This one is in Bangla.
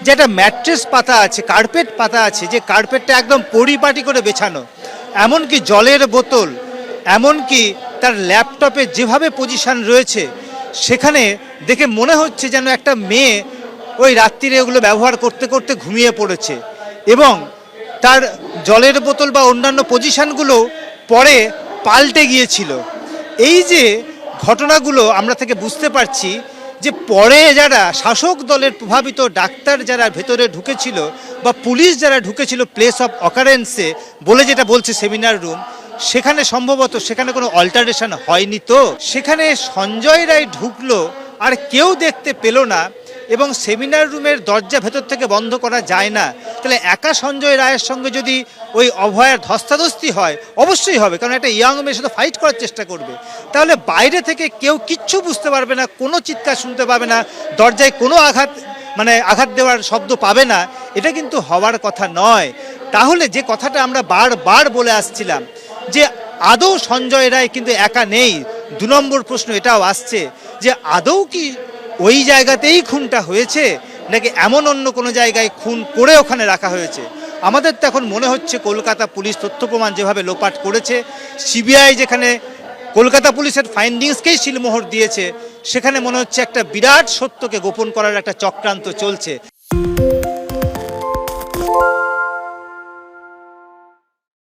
যে একটা ম্যাট্রেস পাতা আছে, কার্পেট পাতা আছে, যে কার্পেটটা একদম পরিপাটি করে বেছানো, এমনকি জলের বোতল, এমনকি তার ল্যাপটপে যেভাবে পজিশন রয়েছে, সেখানে দেখে মনে হচ্ছে যেন একটা মেয়ে ওই রাত্রিরে এগুলো ব্যবহার করতে করতে ঘুমিয়ে পড়েছে। এবং তার জলের বোতল বা অন্যান্য পজিশনগুলো পরে পাল্টে গিয়েছিল। এই যে ঘটনাগুলো আমরা থেকে বুঝতে পারছি যে পরে যারা শাসক দলের প্রভাবিত ডাক্তার যারা ভেতরে ঢুকেছিল বা পুলিশ যারা ঢুকেছিল প্লেস অফ অকারেন্সে বলে যেটা বলছে সেমিনার রুম, সেখানে সম্ভবত সেখানে কোনো অল্টারেশন হয়নি। তো সেখানে সঞ্জয় রায় ঢুকলো আর কেউ দেখতে পেল না, এবং সেমিনার রুমের দরজা ভেতর থেকে বন্ধ করা যায় না, তাহলে একা সঞ্জয় রায়ের সঙ্গে যদি ওই অভয়ার ধস্তাধস্তি হয়, অবশ্যই হবে, কারণ একটা ইয়াং মেয়ের সাথে ফাইট করার চেষ্টা করবে, তাহলে বাইরে থেকে কেউ কিচ্ছু বুঝতে পারবে না, কোনো চিৎকার শুনতে পাবে না, দরজায় কোনো আঘাত দেওয়ার শব্দ পাবে না। এটা কিন্তু হওয়ার কথা নয়। তাহলে যে কথাটা আমরা বারবার বলে আসছিলাম যে আদৌ সঞ্জয় রায় কিন্তু একা নেই, 2 নম্বর প্রশ্ন এটাও আসছে যে আদৌ কি ওই জায়গাতেই খুনটা হয়েছে, নাকি এমন অন্য কোনো জায়গায় খুন করে ওখানে রাখা হয়েছে। আমাদের তো এখন মনে হচ্ছে কলকাতা পুলিশ তথ্য প্রমাণ যেভাবে লোপাট করেছে, সিবিআই যেখানে কলকাতা পুলিশের ফাইন্ডিংসকেই সিলমোহর দিয়েছে, সেখানে মনে হচ্ছে একটা বিরাট সত্যকে গোপন করার একটা চক্রান্ত চলছে।